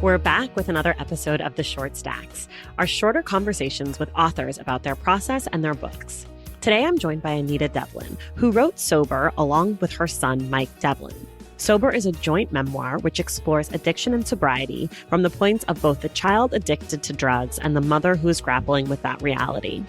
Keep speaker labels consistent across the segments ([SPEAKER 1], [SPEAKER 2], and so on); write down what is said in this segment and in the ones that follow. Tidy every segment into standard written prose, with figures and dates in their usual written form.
[SPEAKER 1] We're back with another episode of The Short Stacks, our shorter conversations with authors about their process and their books. Today, I'm joined by Anita Devlin, who wrote S.O.B.E.R along with her son, Mike Devlin. S.O.B.E.R is a joint memoir which explores addiction and sobriety from the points of both the child addicted to drugs and the mother who is grappling with that reality.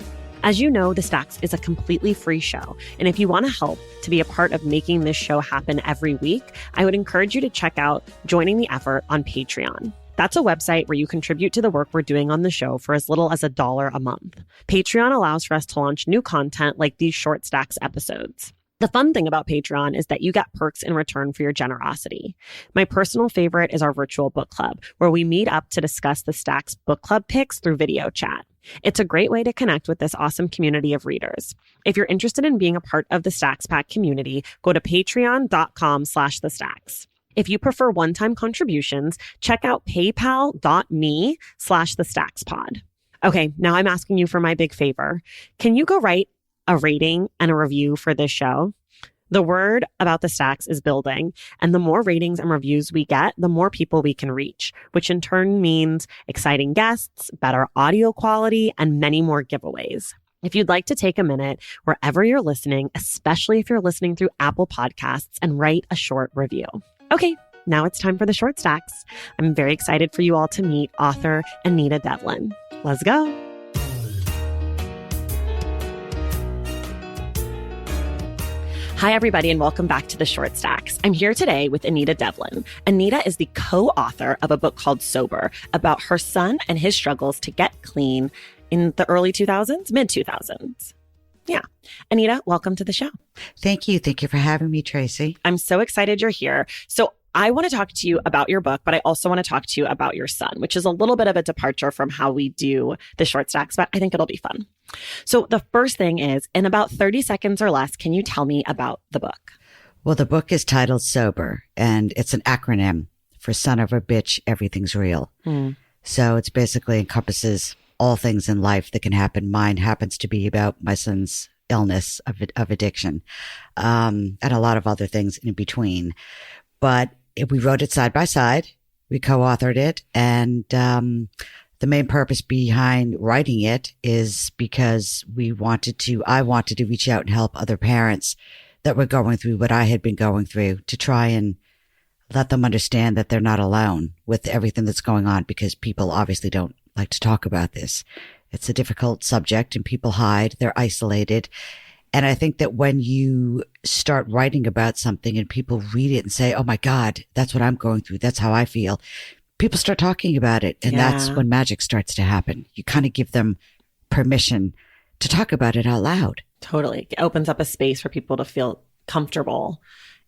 [SPEAKER 1] As you know, The Stacks is a completely free show, and if you want to help to be a part of making this show happen every week, I would encourage you to check out Joining the Effort on Patreon. That's a website where you contribute to the work we're doing on the show for as little as $1 a month. Patreon allows for us to launch new content like these Short Stacks episodes. The fun thing about Patreon is that you get perks in return for your generosity. My personal favorite is our virtual book club, where we meet up to discuss the Stacks book club picks through video chat. It's a great way to connect with this awesome community of readers. If you're interested in being a part of the Stacks Pack community, go to patreon.com/thestacks. If you prefer one-time contributions, check out paypal.me/thestackspod. Okay, now I'm asking you for my big favor. Can you go write a rating and a review for this show? The word about the Stacks is building, and the more ratings and reviews we get, the more people we can reach, which in turn means exciting guests, better audio quality, and many more giveaways. If you'd like to take a minute wherever you're listening, especially if you're listening through Apple Podcasts, and write a short review. Okay, now it's time for the Short Stacks. I'm very excited for you all to meet author Anita Devlin. Let's go. Hi, everybody, and welcome back to The Short Stacks. I'm here today with Anita Devlin. Anita is the co-author of a book called S.O.B.E.R about her son and his struggles to get clean in the early 2000s, mid-2000s. Yeah. Anita, welcome to the show.
[SPEAKER 2] Thank you. Thank you for having me, Tracy.
[SPEAKER 1] I'm so excited you're here. So I want to talk to you about your book, but I also want to talk to you about your son, which is a little bit of a departure from how we do the Short Stacks, but I think it'll be fun. So the first thing is, in about 30 seconds or less, can you tell me about the book?
[SPEAKER 2] Well, the book is titled S.O.B.E.R, and it's an acronym for Son of a Bitch, Everything's Real. So it's basically encompasses all things in life that can happen. Mine happens to be about my son's illness of addiction, and a lot of other things in between. But we wrote it side by side. We co-authored it. And the main purpose behind writing it is because I wanted to reach out and help other parents that were going through what I had been going through, to try and let them understand that they're not alone with everything that's going on, because people obviously don't like to talk about this. It's a difficult subject and people hide, they're isolated. And I think that when you start writing about something and people read it and say, oh my God, that's what I'm going through, that's how I feel, people start talking about it. And that's when magic starts to happen. You kind of give them permission to talk about it out loud.
[SPEAKER 1] Totally. It opens up a space for people to feel comfortable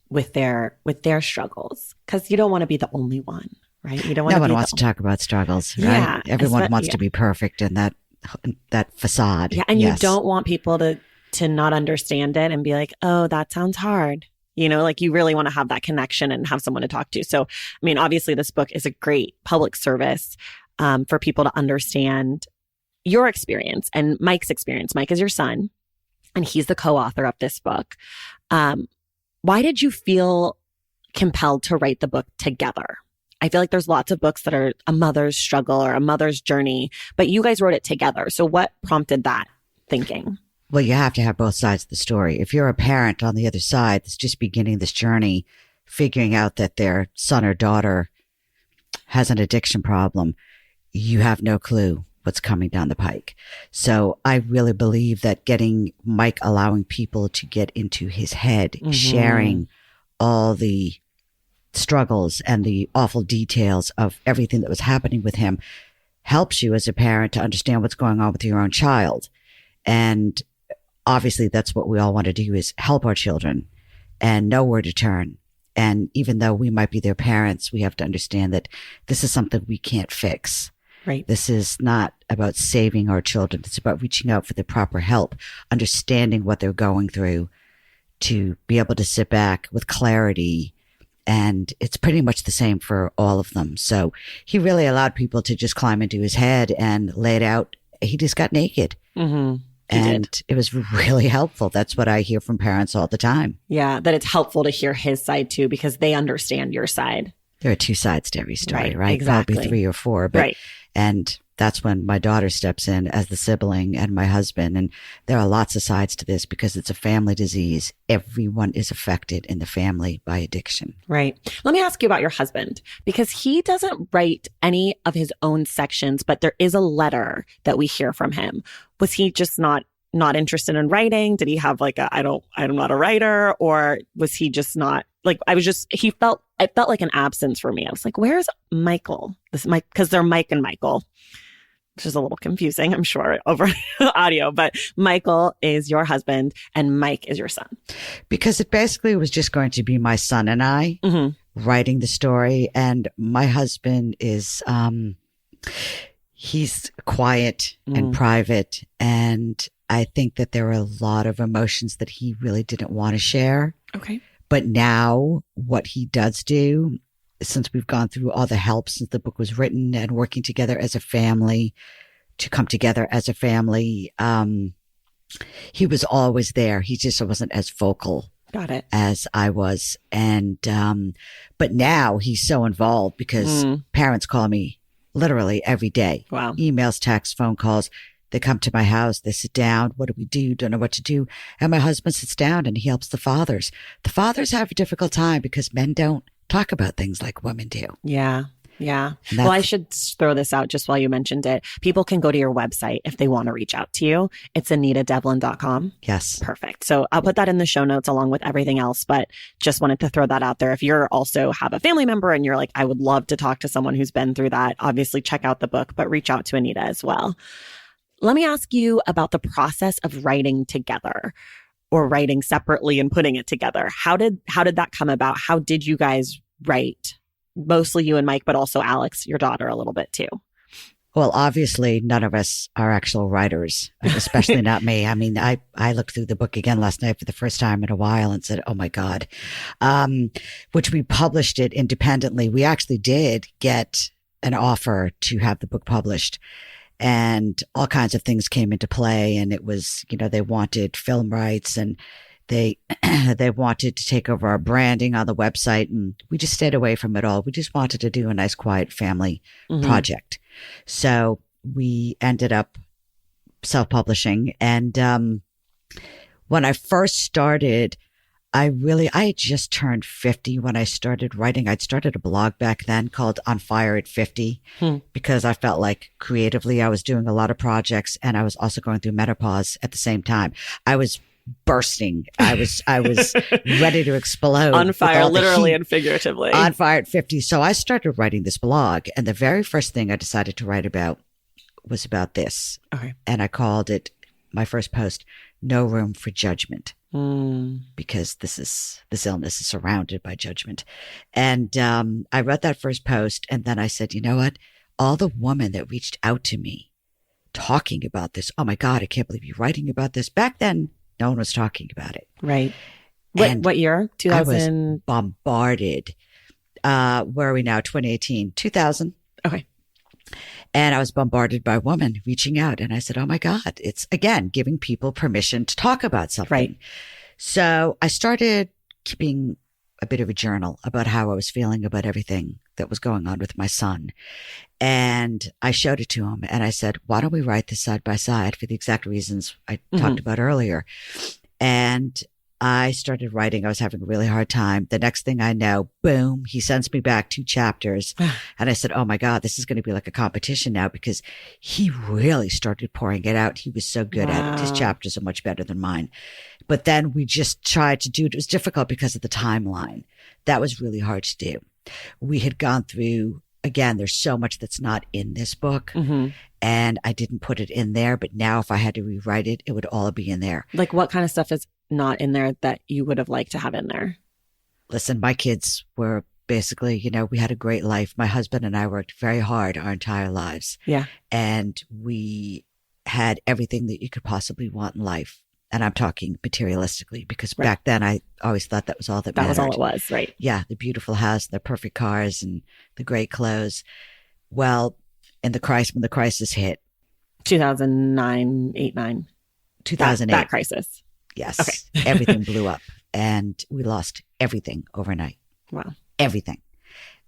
[SPEAKER 1] with their struggles, because you don't want to be the only one, right? You don't want
[SPEAKER 2] No one wants to talk about struggles, right?
[SPEAKER 1] Yeah,
[SPEAKER 2] Everyone wants to be perfect in that facade.
[SPEAKER 1] Yeah, and you don't want people to not understand it and be like, oh, that sounds hard. You know, like you really want to have that connection and have someone to talk to. So, I mean, obviously this book is a great public service for people to understand your experience and Mike's experience. Mike is your son, and he's the co-author of this book. Why did you feel compelled to write the book together? I feel like there's lots of books that are a mother's struggle or a mother's journey, but you guys wrote it together. So what prompted that thinking?
[SPEAKER 2] Well, you have to have both sides of the story. If you're a parent on the other side that's just beginning this journey, figuring out that their son or daughter has an addiction problem, you have no clue what's coming down the pike. So I really believe that getting Mike, allowing people to get into his head, sharing all the struggles and the awful details of everything that was happening with him, helps you as a parent to understand what's going on with your own child. And obviously that's what we all want to do, is help our children and know where to turn. And even though we might be their parents, we have to understand that this is something we can't fix.
[SPEAKER 1] Right.
[SPEAKER 2] This is not about saving our children. It's about reaching out for the proper help, understanding what they're going through, to be able to sit back with clarity. And it's pretty much the same for all of them. So he really allowed people to just climb into his head and lay it out. He just got naked. And it was really helpful. That's what I hear from parents all the time.
[SPEAKER 1] Yeah, that it's helpful to hear his side too, because they understand your side.
[SPEAKER 2] There are two sides to every story, right?
[SPEAKER 1] Exactly.
[SPEAKER 2] Probably three or four. But, and that's when my daughter steps in as the sibling and my husband. And there are lots of sides to this because it's a family disease. Everyone is affected in the family by addiction.
[SPEAKER 1] Right. Let me ask you about your husband, because he doesn't write any of his own sections, but there is a letter that we hear from him. Was he just not interested in writing? Did he have like I'm not a writer, or was he just not like, it felt like an absence for me. I was like, where's Michael? Because they're Mike and Michael, which is a little confusing, I'm sure, over audio, but Michael is your husband and Mike is your son.
[SPEAKER 2] Because it basically was just going to be my son and I writing the story. And my husband is, he's quiet and private. And I think that there are a lot of emotions that he really didn't want to share.
[SPEAKER 1] Okay.
[SPEAKER 2] But now what he does do, since we've gone through all the help since the book was written and working together as a family, to come together as a family, he was always there. He just wasn't as vocal.
[SPEAKER 1] Got it.
[SPEAKER 2] As I was. And, but now he's so involved because parents call me literally every day.
[SPEAKER 1] Wow.
[SPEAKER 2] Emails, texts, phone calls. They come to my house. They sit down. What do we do? Don't know what to do. And my husband sits down and he helps the fathers. The fathers have a difficult time because men don't talk about things like women do.
[SPEAKER 1] Yeah. Yeah. Well, I should throw this out just while you mentioned it. People can go to your website if they want to reach out to you. It's AnitaDevlin.com.
[SPEAKER 2] Yes.
[SPEAKER 1] Perfect. So I'll put that in the show notes along with everything else, but just wanted to throw that out there. If you're also have a family member and you're like, I would love to talk to someone who's been through that, obviously check out the book, but reach out to Anita as well. Let me ask you about the process of writing together or writing separately and putting it together. How did that come about? How did you guys write? Mostly you and Mike, but also Alex, your daughter, a little bit too.
[SPEAKER 2] Well, obviously, none of us are actual writers, especially not me. I mean, I looked through the book again last night for the first time in a while and said, oh my God, which we published it independently. We actually did get an offer to have the book published. And all kinds of things came into play. And it was, they wanted film rights and they wanted to take over our branding on the website. And we just stayed away from it all. We just wanted to do a nice, quiet family project. So we ended up self-publishing. And when I first started, I had just turned 50 when I started writing. I'd started a blog back then called On Fire at 50 because I felt like creatively I was doing a lot of projects and I was also going through menopause at the same time. I was bursting. I was ready to explode.
[SPEAKER 1] On fire, literally and figuratively.
[SPEAKER 2] On fire at 50. So I started writing this blog and the very first thing I decided to write about was about this.
[SPEAKER 1] Okay.
[SPEAKER 2] And I called it, my first post, No Room for Judgment. Because this illness is surrounded by judgment. And I wrote that first post and then I said, you know what? All the women that reached out to me talking about this, oh my God, I can't believe you're writing about this. Back then, no one was talking about it.
[SPEAKER 1] Right. What year? 2000?
[SPEAKER 2] I was bombarded. Where are we now? 2018, 2000.
[SPEAKER 1] Okay.
[SPEAKER 2] And I was bombarded by women reaching out. And I said, oh my God, it's again, giving people permission to talk about something.
[SPEAKER 1] Right.
[SPEAKER 2] So I started keeping a bit of a journal about how I was feeling about everything that was going on with my son. And I showed it to him and I said, why don't we write this side by side for the exact reasons I talked about earlier? And I started writing. I was having a really hard time. The next thing I know, boom, he sends me back 2 chapters. And I said, oh my God, this is going to be like a competition now because he really started pouring it out. He was so good at it. His chapters are much better than mine. But then we just tried to do it. It was difficult because of the timeline. That was really hard to do. We had gone through, again, there's so much that's not in this book. And I didn't put it in there. But now if I had to rewrite it, it would all be in there.
[SPEAKER 1] Like what kind of stuff is not in there that you would have liked to have in there?
[SPEAKER 2] Listen, my kids were basically, we had a great life. My husband and I worked very hard our entire lives.
[SPEAKER 1] Yeah.
[SPEAKER 2] And we had everything that you could possibly want in life. And I'm talking materialistically because back then I always thought that was all that mattered.
[SPEAKER 1] That was all it was, right?
[SPEAKER 2] Yeah. The beautiful house, the perfect cars and the great clothes. Well, when the crisis hit.
[SPEAKER 1] 2009, 8, 9.
[SPEAKER 2] 2008.
[SPEAKER 1] That crisis.
[SPEAKER 2] Yes.
[SPEAKER 1] Okay.
[SPEAKER 2] Everything blew up and we lost everything overnight.
[SPEAKER 1] Wow.
[SPEAKER 2] Everything.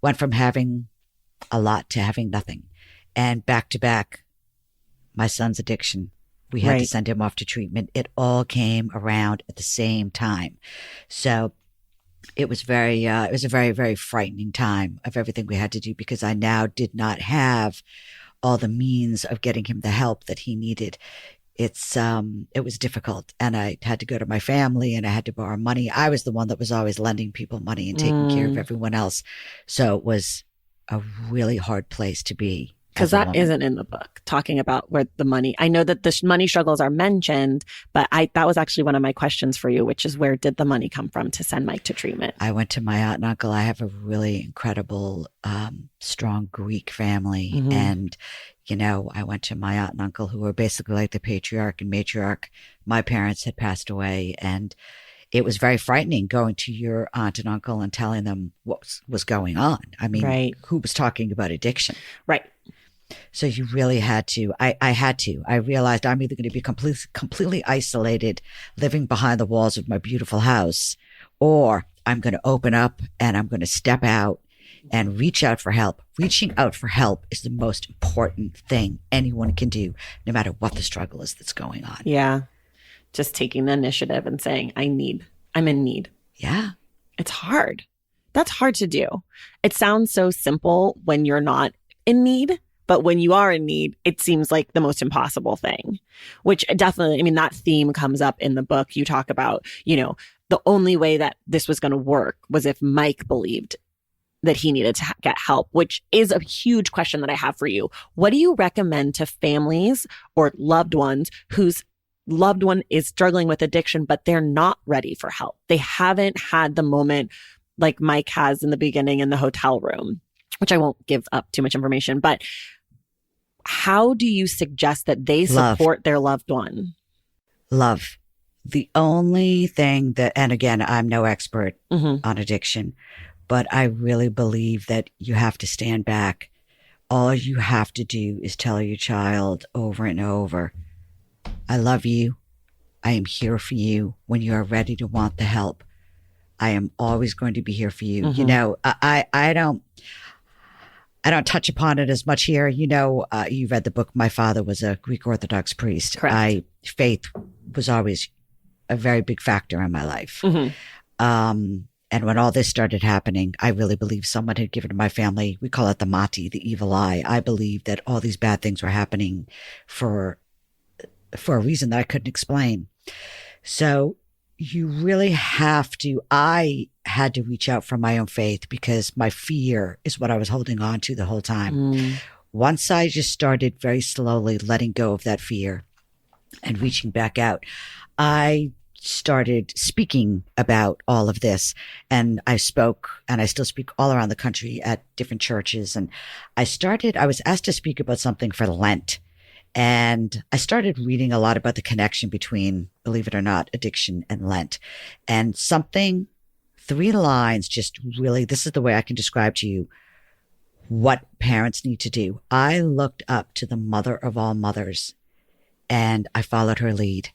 [SPEAKER 2] went from having a lot to having nothing. And back to back, my son's addiction. We had to send him off to treatment. It all came around at the same time. So it was it was a very, very frightening time of everything we had to do, because I now did not have all the means of getting him the help that he needed. It was difficult, and I had to go to my family and I had to borrow money. I was the one that was always lending people money and taking care of everyone else. So it was a really hard place to be.
[SPEAKER 1] Because that isn't in the book, talking about where the money, I know that the money struggles are mentioned, but that was actually one of my questions for you, which is where did the money come from to send Mike to treatment?
[SPEAKER 2] I went to my aunt and uncle. I have a really incredible, strong Greek family. And, I went to my aunt and uncle, who were basically like the patriarch and matriarch. My parents had passed away, and it was very frightening going to your aunt and uncle and telling them what was going on. I mean, who was talking about addiction? Right. So you really had to. I realized I'm either going to be completely isolated, living behind the walls of my beautiful house, or I'm going to open up and I'm going to step out and reach out for help. Reaching out for help is the most important thing anyone can do, no matter what the struggle is that's going on.
[SPEAKER 1] Yeah. Just taking the initiative and saying, I'm in need.
[SPEAKER 2] Yeah.
[SPEAKER 1] It's hard. That's hard to do. It sounds so simple when you're not in need. But when you are in need, it seems like the most impossible thing, which definitely, that theme comes up in the book. You talk about, the only way that this was going to work was if Mike believed that he needed to get help, which is a huge question that I have for you. What do you recommend to families or loved ones whose loved one is struggling with addiction, but they're not ready for help? They haven't had the moment like Mike has in the beginning in the hotel room, which I won't give up too much information, but how do you suggest that they support their loved one?
[SPEAKER 2] Love. The only thing that, and again, I'm no expert on addiction, but I really believe that you have to stand back. All you have to do is tell your child over and over, I love you. I am here for you when you are ready to want the help. I am always going to be here for you. I don't touch upon it as much here. You read the book. My father was a Greek Orthodox priest.
[SPEAKER 1] Correct.
[SPEAKER 2] Faith was always a very big factor in my life. And when all this started happening, I really believe someone had given my family, we call it the mati, the evil eye. I believe that all these bad things were happening for a reason that I couldn't explain. So you really have to, I had to reach out for my own faith, because my fear is what I was holding on to the whole time. Once I just started very slowly letting go of that fear and reaching back out, I started speaking about all of this. And I spoke, and I still speak all around the country at different churches. And I was asked to speak about something for Lent. And I started reading a lot about the connection between, believe it or not, addiction and Lent. And 3 lines just really, this is the way I can describe to you what parents need to do. I looked up to the mother of all mothers, and I followed her lead.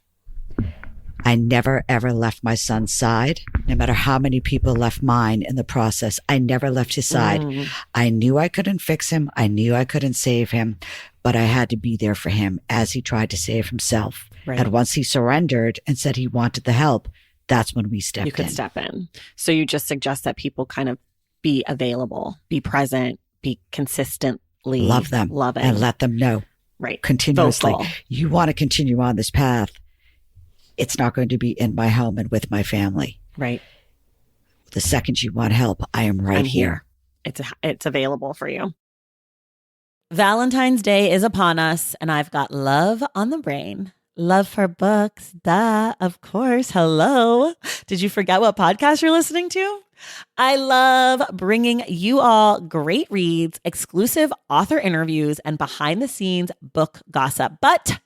[SPEAKER 2] I never, ever left my son's side, no matter how many people left mine in the process. I never left his side. I knew I couldn't fix him. I knew I couldn't save him, but I had to be there for him as he tried to save himself. And once he surrendered and said he wanted the help, that's when we stepped in.
[SPEAKER 1] You could step in. So you just suggest that people kind of be available, be present, be consistently
[SPEAKER 2] love them,
[SPEAKER 1] loving,
[SPEAKER 2] and let them know. Continuously.
[SPEAKER 1] Vocal.
[SPEAKER 2] You want to continue on this path. It's not going to be in my home and with my family.
[SPEAKER 1] Right.
[SPEAKER 2] The second you want help, I am right here.
[SPEAKER 1] It's available for you. Valentine's Day is upon us, and I've got love on the brain. Love for books. Duh, of course. Hello. Did you forget what podcast you're listening to? I love bringing you all great reads, exclusive author interviews, and behind the scenes book gossip. But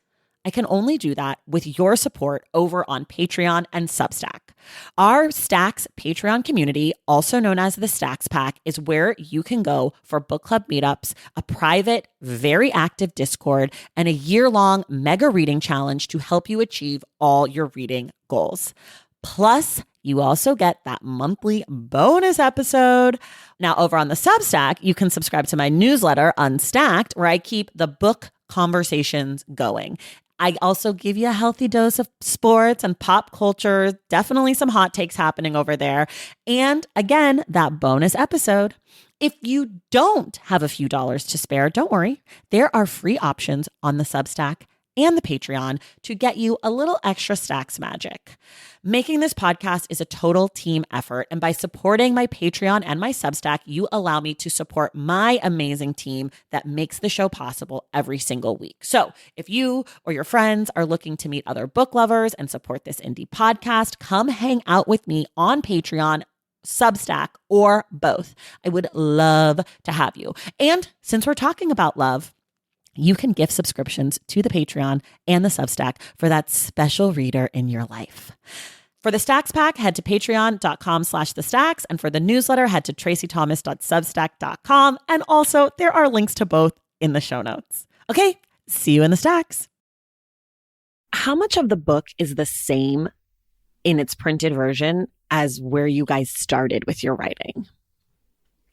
[SPEAKER 1] I can only do that with your support over on Patreon and Substack. Our Stacks Patreon community, also known as the Stacks Pack, is where you can go for book club meetups, a private, very active Discord, and a year-long mega reading challenge to help you achieve all your reading goals. Plus, you also get that monthly bonus episode. Now, over on the Substack, you can subscribe to my newsletter, Unstacked, where I keep the book conversations going. I also give you a healthy dose of sports and pop culture, definitely some hot takes happening over there. And again, that bonus episode. If you don't have a few dollars to spare, don't worry. There are free options on the Substack and the Patreon to get you a little extra Stacks magic. Making this podcast is a total team effort, and by supporting my Patreon and my Substack, you allow me to support my amazing team that makes the show possible every single week. So if you or your friends are looking to meet other book lovers and support this indie podcast, come hang out with me on Patreon, Substack, or both. I would love to have you. And since we're talking about love, you can gift subscriptions to the Patreon and the Substack for that special reader in your life. For the Stacks Pack, head to patreon.com/thestacks. And for the newsletter, head to tracythomas.substack.com. And also, there are links to both in the show notes. Okay, see you in the Stacks. How much of the book is the same in its printed version as where you guys started with your writing?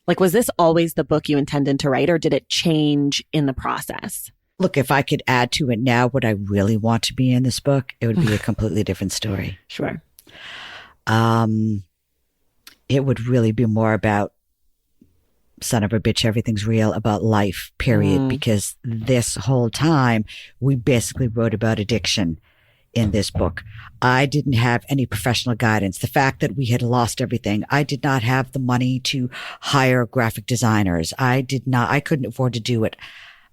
[SPEAKER 1] Like, was this always the book you intended to write, or did it change in the process?
[SPEAKER 2] Look, if I could add to it now what I really want to be in this book, it would be a completely different story.
[SPEAKER 1] Sure.
[SPEAKER 2] It would really be more about son of a bitch, everything's real, about life, period. Because this whole time, we basically wrote about addiction in this book. I didn't have any professional guidance. The fact that we had lost everything, I did not have the money to hire graphic designers. I couldn't afford to do it.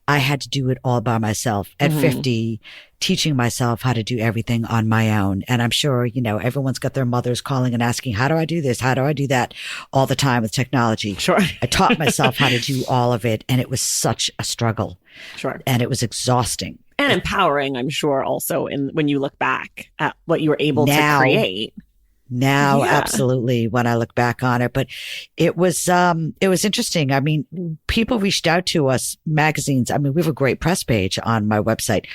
[SPEAKER 2] I had to do it all by myself at 50, teaching myself how to do everything on my own. And I'm sure, everyone's got their mothers calling and asking, how do I do this? How do I do that? All the time with technology.
[SPEAKER 1] Sure.
[SPEAKER 2] I taught myself how to do all of it. And it was such a struggle.
[SPEAKER 1] Sure.
[SPEAKER 2] And it was exhausting.
[SPEAKER 1] And empowering, I'm sure, also when you look back at what you were able to create.
[SPEAKER 2] Now, absolutely, when I look back on it. But it was interesting. I mean, people reached out to us, magazines. I mean, we have a great press page on my website.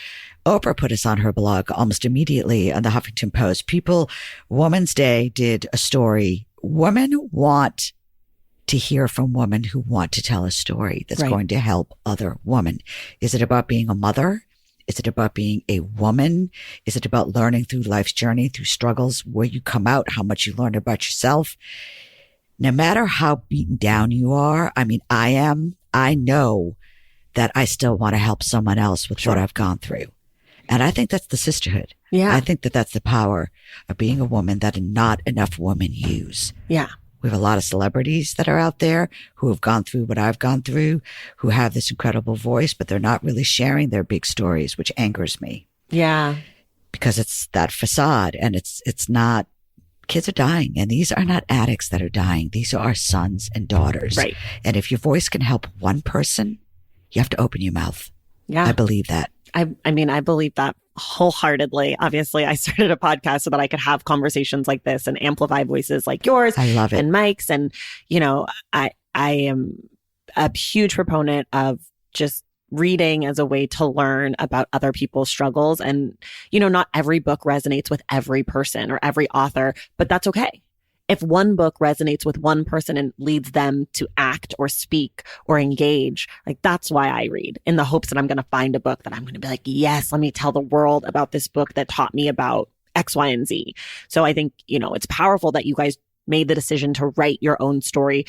[SPEAKER 2] Oprah put us on her blog almost immediately on the Huffington Post. Women's Day did a story. Women want to hear from women who want to tell a story that's going to help other women. Is it about being a mother? Is it about being a woman? Is it about learning through life's journey, through struggles, where you come out, how much you learn about yourself? No matter how beaten down you are, I mean, I know that I still want to help someone else with what I've gone through. And I think that's the sisterhood.
[SPEAKER 1] Yeah.
[SPEAKER 2] I think that that's the power of being a woman that not enough women use.
[SPEAKER 1] Yeah.
[SPEAKER 2] We have a lot of celebrities that are out there who have gone through what I've gone through, who have this incredible voice, but they're not really sharing their big stories, which angers me.
[SPEAKER 1] Yeah.
[SPEAKER 2] Because it's that facade, and it's not, kids are dying, and these are not addicts that are dying. These are our sons and daughters.
[SPEAKER 1] Right.
[SPEAKER 2] And if your voice can help one person, you have to open your mouth.
[SPEAKER 1] Yeah.
[SPEAKER 2] I believe that.
[SPEAKER 1] I mean, I believe that wholeheartady. Obviously, I started a podcast so that I could have conversations like this and amplify voices like yours.
[SPEAKER 2] I love it.
[SPEAKER 1] And Mike's. And, I am a huge proponent of just reading as a way to learn about other people's struggles. And, not every book resonates with every person or every author, but that's okay. If one book resonates with one person and leads them to act or speak or engage, like that's why I read, in the hopes that I'm going to find a book that I'm going to be like, yes, let me tell the world about this book that taught me about X, Y, and Z. So I think, it's powerful that you guys made the decision to write your own story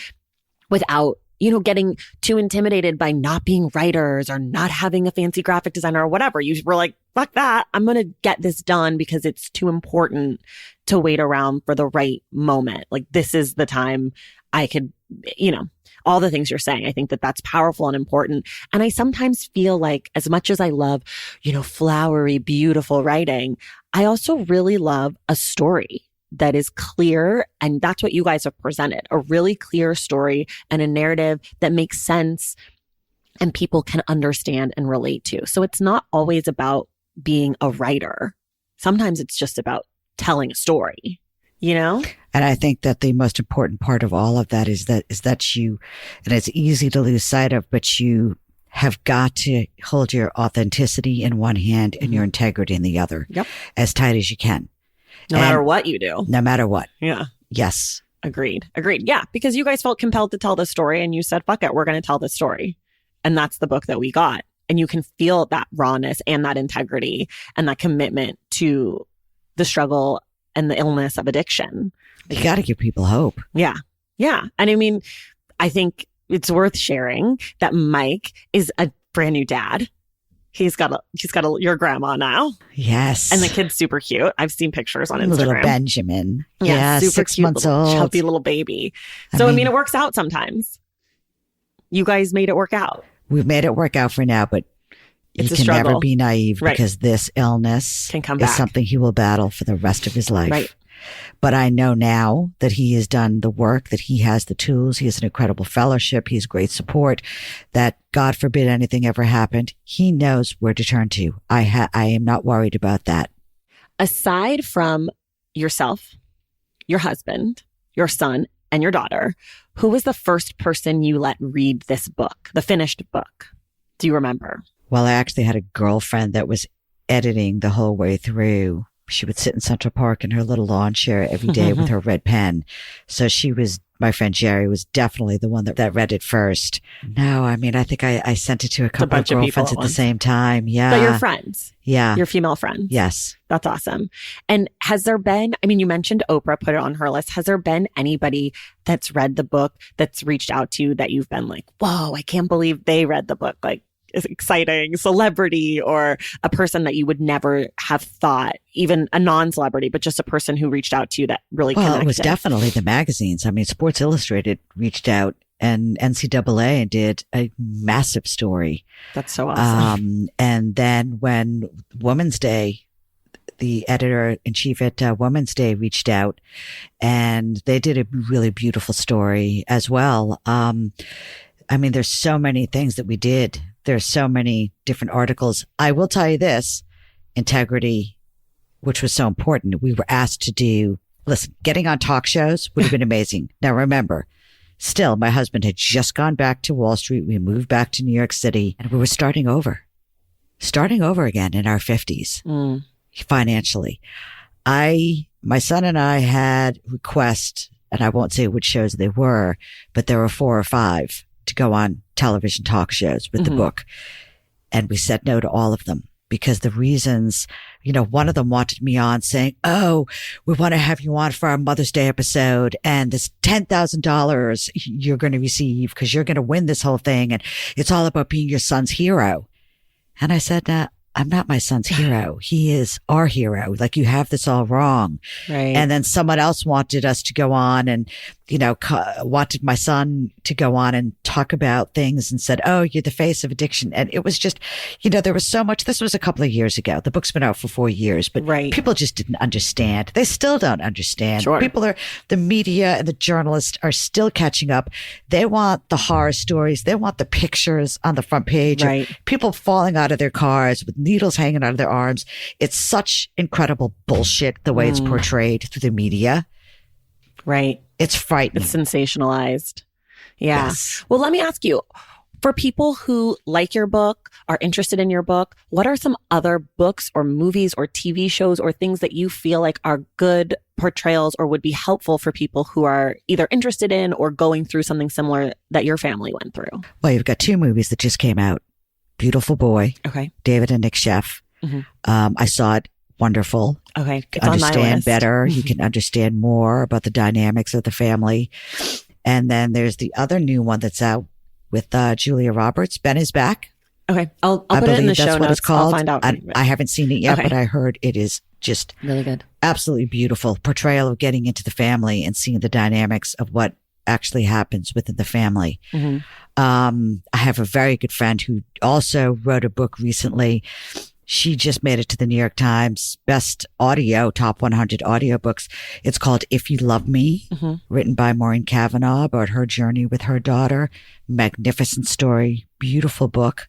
[SPEAKER 1] without, getting too intimidated by not being writers or not having a fancy graphic designer or whatever. You were like, fuck that. I'm going to get this done because it's too important to wait around for the right moment. Like, this is the time I could, all the things you're saying. I think that that's powerful and important. And I sometimes feel like, as much as I love, flowery, beautiful writing, I also really love a story that is clear. And that's what you guys have presented, a really clear story and a narrative that makes sense and people can understand and relate to. So it's not always about being a writer. Sometimes it's just about telling a story, And
[SPEAKER 2] I think that the most important part of all of that is that you, and it's easy to lose sight of, but you have got to hold your authenticity in one hand and your integrity in the other, as tight as you can.
[SPEAKER 1] No matter what you do.
[SPEAKER 2] No matter what.
[SPEAKER 1] Yeah.
[SPEAKER 2] Yes.
[SPEAKER 1] Agreed. Yeah. Because you guys felt compelled to tell the story and you said, fuck it, we're going to tell the story. And that's the book that we got. And you can feel that rawness and that integrity and that commitment to the struggle and the illness of addiction.
[SPEAKER 2] You got to give people hope.
[SPEAKER 1] Yeah. And I mean, I think it's worth sharing that Mike is a brand new dad. He's got your grandma now.
[SPEAKER 2] Yes.
[SPEAKER 1] And the kid's super cute. I've seen pictures on Instagram.
[SPEAKER 2] Little Benjamin.
[SPEAKER 1] Yeah, super
[SPEAKER 2] 6
[SPEAKER 1] cute,
[SPEAKER 2] months
[SPEAKER 1] little,
[SPEAKER 2] old.
[SPEAKER 1] chubby little baby. So, I mean, it works out sometimes. You guys made it work out.
[SPEAKER 2] We've made it work out for now, but
[SPEAKER 1] it's
[SPEAKER 2] you can
[SPEAKER 1] struggle.
[SPEAKER 2] never be naive because this illness
[SPEAKER 1] can come
[SPEAKER 2] is
[SPEAKER 1] back.
[SPEAKER 2] something he will battle for the rest of his life.
[SPEAKER 1] Right.
[SPEAKER 2] But I know now that he has done the work, that he has the tools, he has an incredible fellowship, he has great support, that God forbid anything ever happened, he knows where to turn to. I am not worried about that.
[SPEAKER 1] Aside from yourself, your husband, your son, and your daughter, who was the first person you let read this book, the finished book? Do you remember?
[SPEAKER 2] Well, I actually had a girlfriend that was editing the whole way through. She would sit in Central Park in her little lawn chair every day with her red pen. So my friend Jerry was definitely the one that read it first. No, I mean, I think I sent it to a couple of girlfriends at the same time. Yeah.
[SPEAKER 1] But your friends.
[SPEAKER 2] Yeah.
[SPEAKER 1] Your female friends.
[SPEAKER 2] Yes.
[SPEAKER 1] That's awesome. And has there been, I mean, you mentioned Oprah put it on her list. Has there been anybody that's read the book that's reached out to you that you've been like, whoa, I can't believe they read the book? Like, is exciting celebrity or a person that you would never have thought, even a non-celebrity, but just a person who reached out to you that really connected?
[SPEAKER 2] It was definitely the magazines. I mean, Sports Illustrated reached out and NCAA did a massive story.
[SPEAKER 1] That's so awesome.
[SPEAKER 2] And then when Women's Day, the editor-in-chief at Women's Day reached out and they did a really beautiful story as well. I mean, there's so many things that we did. There's so many different articles. I will tell you this, integrity, which was so important. We were asked to do, listen, getting on talk shows would have been amazing. Now remember, still, my husband had just gone back to Wall Street. We moved back to New York City and we were starting over again in our 50s financially. My son and I had requests, and I won't say which shows they were, but there were 4 or 5 to go on television talk shows with the book. And we said no to all of them because the reasons, one of them wanted me on saying, oh, we want to have you on for our Mother's Day episode. And this $10,000 you're going to receive because you're going to win this whole thing. And it's all about being your son's hero. And I said, I'm not my son's hero. He is our hero. Like, you have this all wrong.
[SPEAKER 1] Right.
[SPEAKER 2] And then someone else wanted us to go on and, wanted my son to go on and talk about things and said, oh, you're the face of addiction. And it was just, there was so much. This was a couple of years ago. The book's been out for 4 years, but people just didn't understand. They still don't understand.
[SPEAKER 1] Sure.
[SPEAKER 2] The media and the journalists are still catching up. They want the horror stories. They want the pictures on the front page of people falling out of their cars with needles hanging out of their arms. It's such incredible bullshit the way it's portrayed through the media.
[SPEAKER 1] Right.
[SPEAKER 2] It's frightening.
[SPEAKER 1] It's sensationalized. Yeah.
[SPEAKER 2] Yes.
[SPEAKER 1] Well, let me ask you, for people who like your book, are interested in your book, what are some other books or movies or TV shows or things that you feel like are good portrayals or would be helpful for people who are either interested in or going through something similar that your family went through?
[SPEAKER 2] Well, you've got 2 movies that just came out. Beautiful Boy.
[SPEAKER 1] Okay.
[SPEAKER 2] David and Nick Sheff. I saw it. Wonderful.
[SPEAKER 1] Okay. It's
[SPEAKER 2] understand
[SPEAKER 1] on my list.
[SPEAKER 2] better. You can understand more about the dynamics of the family. And then there's the other new one that's out with Julia Roberts. Ben is Back.
[SPEAKER 1] Okay. I'll put it in the show
[SPEAKER 2] that's what
[SPEAKER 1] notes.
[SPEAKER 2] it's called.
[SPEAKER 1] I'll find out.
[SPEAKER 2] I haven't seen it yet, but I heard it is just
[SPEAKER 1] really good.
[SPEAKER 2] Absolutely beautiful portrayal of getting into the family and seeing the dynamics of what actually happens within the family. I have a very good friend who also wrote a book recently. She just made it to the New York Times Best Audio, Top 100 Audiobooks. It's called If You Love Me, written by Maureen Cavanaugh about her journey with her daughter. Magnificent story, beautiful book.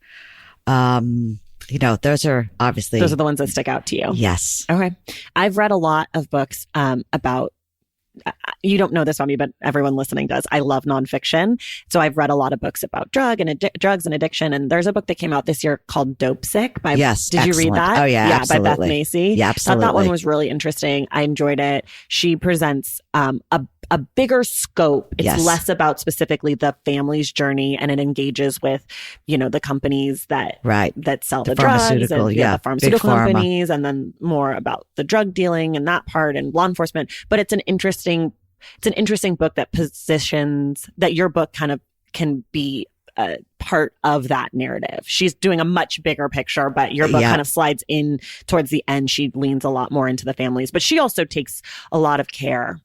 [SPEAKER 2] Those are obviously...
[SPEAKER 1] Those are the ones that stick out to you.
[SPEAKER 2] Yes.
[SPEAKER 1] Okay. I've read a lot of books about you don't know this about me, but everyone listening does. I love nonfiction. So I've read a lot of books about drugs and addiction. And there's a book that came out this year called Dope Sick by,
[SPEAKER 2] Yes.
[SPEAKER 1] did you read that?
[SPEAKER 2] Oh yeah.
[SPEAKER 1] Yeah.
[SPEAKER 2] Absolutely.
[SPEAKER 1] By Beth Macy.
[SPEAKER 2] Yeah, absolutely.
[SPEAKER 1] I thought that one was really interesting. I enjoyed it. She presents, a bigger scope. It's
[SPEAKER 2] Yes.
[SPEAKER 1] less about specifically the family's journey, and it engages with, the companies that sell the drugs and the pharmaceutical companies, and then more about the drug dealing and that part and law enforcement. But it's an interesting book that positions that your book kind of can be a part of that narrative. She's doing a much bigger picture, but your book kind of slides in towards the end. She leans a lot more into the families, but she also takes a lot of care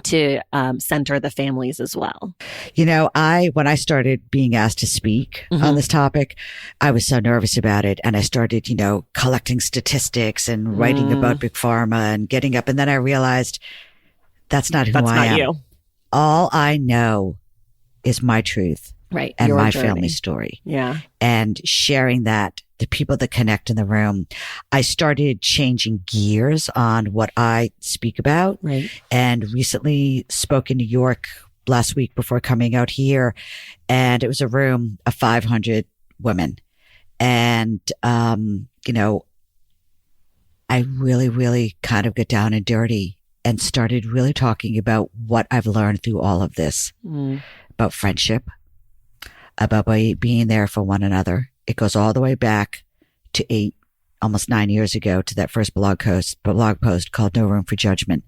[SPEAKER 1] to center the families as well.
[SPEAKER 2] When I started being asked to speak on this topic, I was so nervous about it. And I started, collecting statistics and writing about Big Pharma and getting up. And then I realized that's not who I am. That's not you. All I know is my truth.
[SPEAKER 1] Right.
[SPEAKER 2] And
[SPEAKER 1] your
[SPEAKER 2] my
[SPEAKER 1] journey.
[SPEAKER 2] family story.
[SPEAKER 1] Yeah.
[SPEAKER 2] And sharing that, the people that connect in the room, I started changing gears on what I speak about.
[SPEAKER 1] Right.
[SPEAKER 2] And recently spoke in New York last week before coming out here. And it was a room of 500 women. And, I really, really kind of got down and dirty and started really talking about what I've learned through all of this, about friendship, about being there for one another. It goes all the way back to almost 9 years ago, to that first blog post called No Room for Judgment.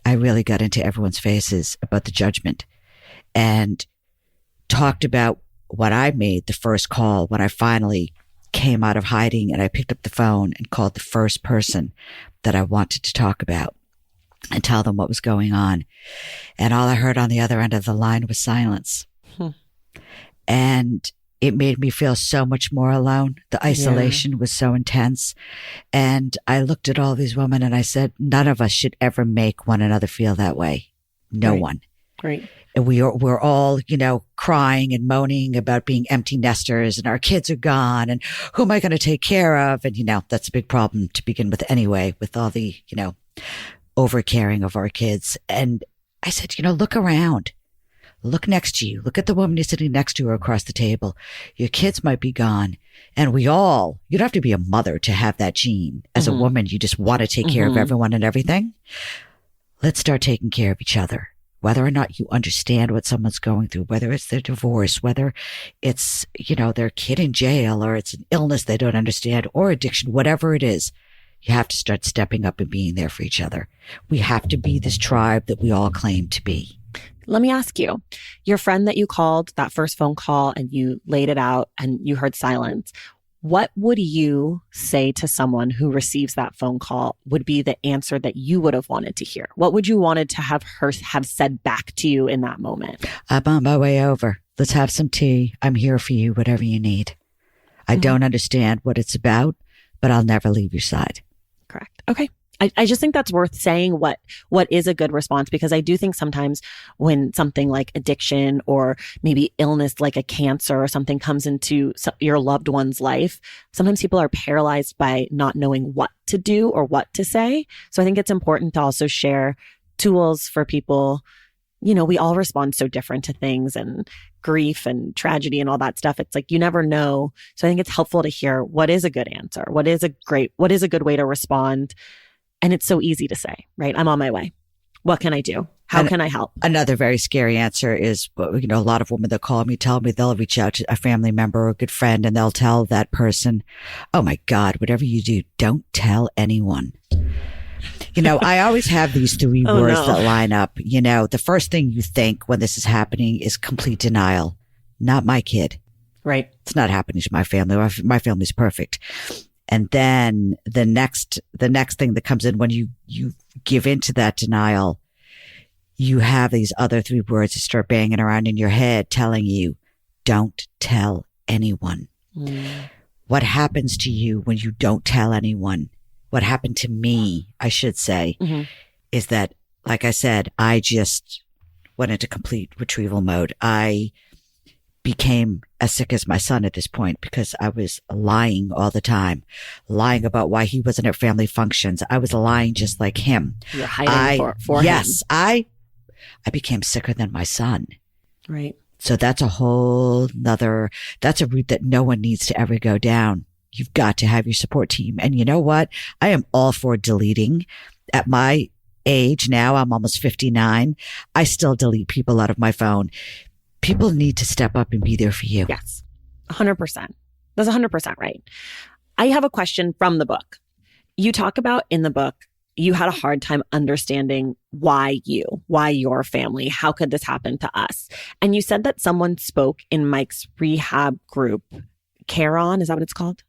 [SPEAKER 2] I really got into everyone's faces about the judgment and talked about what I made the first call when I finally came out of hiding, and I picked up the phone and called the first person that I wanted to talk about and tell them what was going on. And all I heard on the other end of the line was silence. And it made me feel so much more alone. The isolation was so intense. And I looked at all these women and I said, none of us should ever make one another feel that way. No one.
[SPEAKER 1] Right.
[SPEAKER 2] And we're all, crying and moaning about being empty nesters, and our kids are gone, and who am I going to take care of? And, that's a big problem to begin with anyway, with all the, over caring of our kids. And I said, look around. Look next to you. Look at the woman you're sitting next to her across the table. Your kids might be gone. And you don't have to be a mother to have that gene. As a woman, you just want to take care of everyone and everything. Let's start taking care of each other. Whether or not you understand what someone's going through, whether it's their divorce, whether it's, their kid in jail, or it's an illness they don't understand, or addiction, whatever it is, you have to start stepping up and being there for each other. We have to be this tribe that we all claim to be.
[SPEAKER 1] Let me ask you, your friend that you called, that first phone call, and you laid it out and you heard silence. What would you say to someone who receives that phone call would be the answer that you would have wanted to hear? What would you wanted to have her have said back to you in that moment?
[SPEAKER 2] I'm on my way over. Let's have some tea. I'm here for you, whatever you need. I don't understand what it's about, but I'll never leave your side.
[SPEAKER 1] Correct. Okay. I just think that's worth saying what is a good response, because I do think sometimes when something like addiction or maybe illness like a cancer or something comes into your loved one's life, sometimes people are paralyzed by not knowing what to do or what to say. So I think it's important to also share tools for people. We all respond so different to things, and grief and tragedy and all that stuff. It's like, you never know. So I think it's helpful to hear what is a good answer, what is a good way to respond. And it's so easy to say, right? I'm on my way. What can I do? How can I help?
[SPEAKER 2] Another very scary answer is, a lot of women that call me tell me they'll reach out to a family member or a good friend, and they'll tell that person, oh my God, whatever you do, don't tell anyone. I always have these three words that line up. The first thing you think when this is happening is complete denial. Not my kid.
[SPEAKER 1] Right.
[SPEAKER 2] It's not happening to my family. My family's perfect. And then the next thing that comes in when you give into that denial, you have these other three words that start banging around in your head telling you, don't tell anyone. What happens to you when you don't tell anyone? What happened to me, I should say, is that, like I said, I just went into complete retrieval mode. I became as sick as my son at this point because I was lying all the time, lying about why he wasn't at family functions. I was lying just like him.
[SPEAKER 1] You're hiding for him.
[SPEAKER 2] Yes, I became sicker than my son.
[SPEAKER 1] Right.
[SPEAKER 2] So that's that's a route that no one needs to ever go down. You've got to have your support team. And you know what? I am all for deleting. At my age now, I'm almost 59. I still delete people out of my phone. People need to step up and be there for you.
[SPEAKER 1] Yes. 100%. That's 100% right. I have a question from the book. You talk about in the book, you had a hard time understanding why your family, how could this happen to us? And you said that someone spoke in Mike's rehab group. Karen, is that what it's called?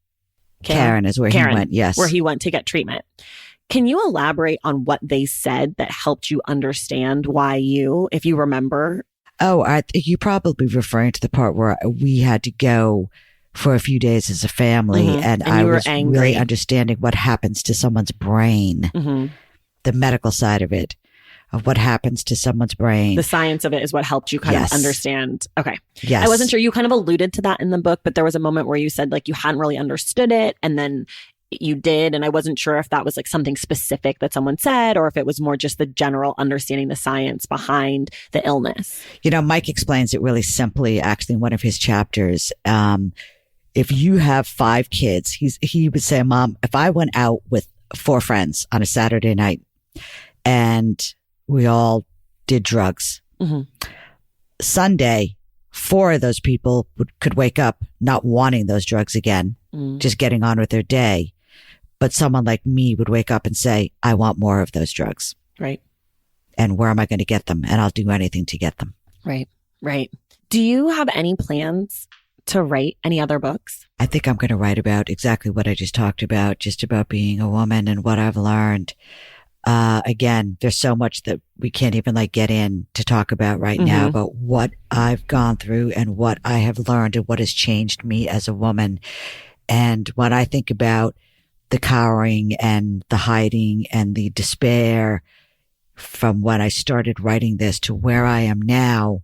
[SPEAKER 2] Karen is where he went, yes.
[SPEAKER 1] Where he went to get treatment. Can you elaborate on what they said that helped you understand why if you remember?
[SPEAKER 2] Oh, I think you're probably referring to the part where we had to go for a few days as a family, and I was
[SPEAKER 1] angry.
[SPEAKER 2] Really understanding what happens to someone's brain, the medical side of it, of what happens to someone's brain.
[SPEAKER 1] The science of it is what helped you kind of understand. Okay.
[SPEAKER 2] Yes.
[SPEAKER 1] I wasn't sure. You kind of alluded to that in the book, but there was a moment where you said like you hadn't really understood it, and then you did. And I wasn't sure if that was like something specific that someone said, or if it was more just the general understanding the science behind the illness.
[SPEAKER 2] You know, Mike explains it really simply, actually, in one of his chapters. If you have 5 kids, he would say, Mom, if I went out with 4 friends on a Saturday night and we all did drugs, Sunday, 4 of those people could wake up not wanting those drugs again, just getting on with their day. But someone like me would wake up and say, I want more of those drugs.
[SPEAKER 1] Right.
[SPEAKER 2] And where am I going to get them? And I'll do anything to get them.
[SPEAKER 1] Right. Right. Do you have any plans to write any other books?
[SPEAKER 2] I think I'm going to write about exactly what I just talked about, just about being a woman and what I've learned. Again, there's so much that we can't even get in to talk about right now about what I've gone through and what I have learned and what has changed me as a woman. And when I think about the cowering and the hiding and the despair from when I started writing this to where I am now,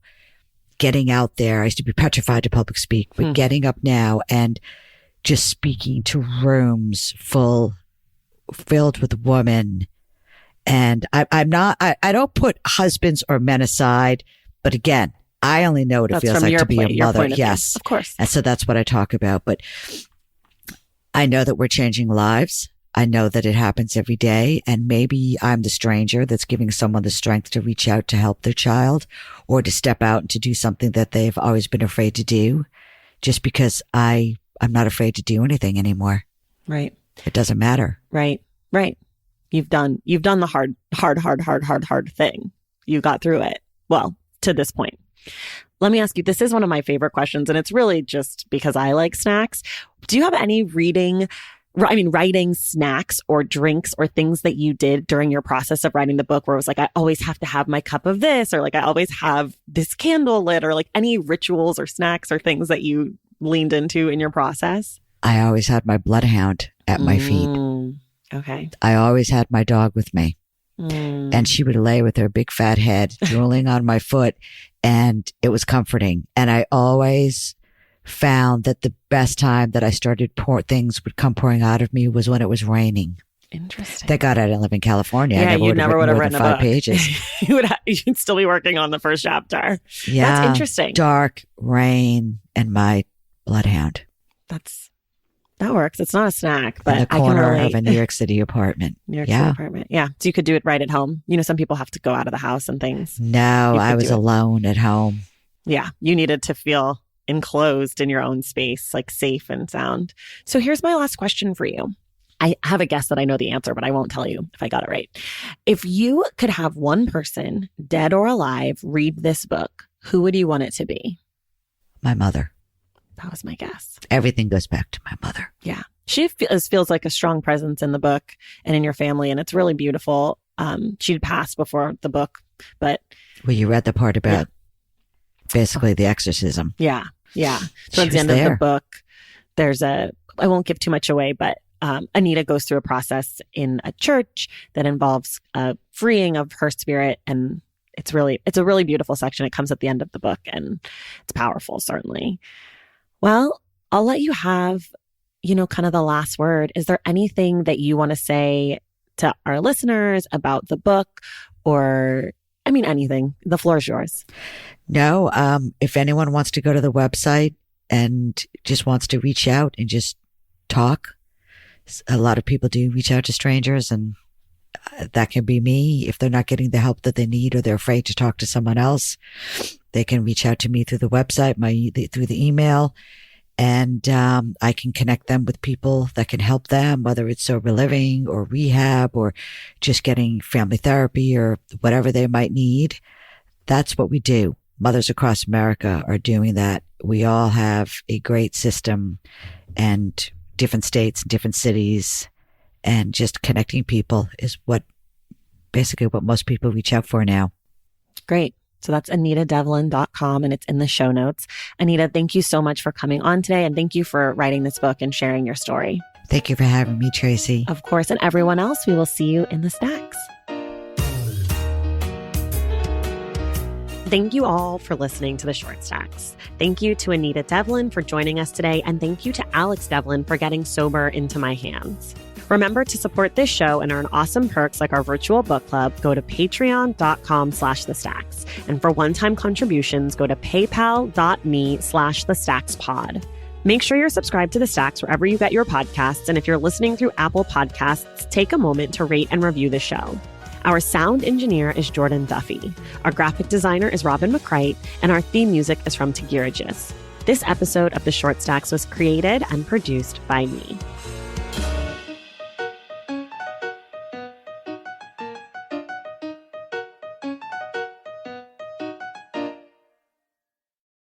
[SPEAKER 2] getting out there, I used to be petrified to public speak, but getting up now and just speaking to rooms filled with women. And I don't put husbands or men aside, but again, I only know what it feels like to be a mother. Yes,
[SPEAKER 1] of course.
[SPEAKER 2] And so that's what I talk about. But I know that we're changing lives. I know that it happens every day. And maybe I'm the stranger that's giving someone the strength to reach out to help their child or to step out and to do something that they've always been afraid to do, just because I'm not afraid to do anything anymore.
[SPEAKER 1] Right.
[SPEAKER 2] It doesn't matter.
[SPEAKER 1] Right. Right. You've done the hard thing. You got through it. Well, to this point. Let me ask you, this is one of my favorite questions, and it's really just because I like snacks. Do you have any writing snacks or drinks or things that you did during your process of writing the book where it was like, I always have to have my cup of this, or like, I always have this candle lit, or like any rituals or snacks or things that you leaned into in your process?
[SPEAKER 2] I always had my bloodhound at my feet.
[SPEAKER 1] Okay.
[SPEAKER 2] I always had my dog with me. And she would lay with her big fat head drooling on my foot, and it was comforting. And I always found that the best time that I started things would come pouring out of me was when it was raining.
[SPEAKER 1] Interesting.
[SPEAKER 2] Thank God I didn't live in California.
[SPEAKER 1] Yeah, you never would have written
[SPEAKER 2] 5 pages.
[SPEAKER 1] You'd still be working on the first chapter.
[SPEAKER 2] Yeah,
[SPEAKER 1] that's interesting.
[SPEAKER 2] Dark, rain, and my bloodhound.
[SPEAKER 1] That works. It's not a snack, but
[SPEAKER 2] in the corner of a New York City apartment.
[SPEAKER 1] New York City apartment. Yeah. So you could do it right at home. You know, some people have to go out of the house and things.
[SPEAKER 2] No, I was alone at home.
[SPEAKER 1] Yeah. You needed to feel enclosed in your own space, like safe and sound. So here's my last question for you. I have a guess that I know the answer, but I won't tell you if I got it right. If you could have one person, dead or alive, read this book, who would you want it to be?
[SPEAKER 2] My mother.
[SPEAKER 1] That was my guess.
[SPEAKER 2] Everything goes back to my mother.
[SPEAKER 1] Yeah. She feels like a strong presence in the book and in your family, and it's really beautiful. She'd passed before the book, but...
[SPEAKER 2] Well, you read the part about basically the exorcism.
[SPEAKER 1] Yeah. Yeah. Towards the end of the book, I won't give too much away, but Anita goes through a process in a church that involves freeing of her spirit, and it's a really beautiful section. It comes at the end of the book, and it's powerful, certainly. Well, I'll let you have, kind of the last word. Is there anything that you want to say to our listeners about the book or, anything? The floor is yours.
[SPEAKER 2] No, if anyone wants to go to the website and just wants to reach out and just talk, a lot of people do reach out to strangers, and that can be me. If they're not getting the help that they need or they're afraid to talk to someone else, they can reach out to me through the website, through the email, and I can connect them with people that can help them, whether it's sober living or rehab or just getting family therapy or whatever they might need. That's what we do. Mothers across America are doing that. We all have a great system, and different states, different cities, and just connecting people is basically what most people reach out for now.
[SPEAKER 1] Great. So that's AnitaDevlin.com, and it's in the show notes. Anita, thank you so much for coming on today, and thank you for writing this book and sharing your story.
[SPEAKER 2] Thank you for having me, Tracy.
[SPEAKER 1] Of course, and everyone else, we will see you in the stacks. Thank you all for listening to the Short Stacks. Thank you to Anita Devlin for joining us today, and thank you to Alex Devlin for getting Sober into my hands. Remember to support this show and earn awesome perks like our virtual book club. Go to patreon.com/thestacks. And for one-time contributions, go to paypal.me/thestackspod. Make sure you're subscribed to The Stacks wherever you get your podcasts. And if you're listening through Apple Podcasts, take a moment to rate and review the show. Our sound engineer is Jordan Duffy. Our graphic designer is Robin McCrite, and our theme music is from Tagirajis. This episode of The Short Stacks was created and produced by me.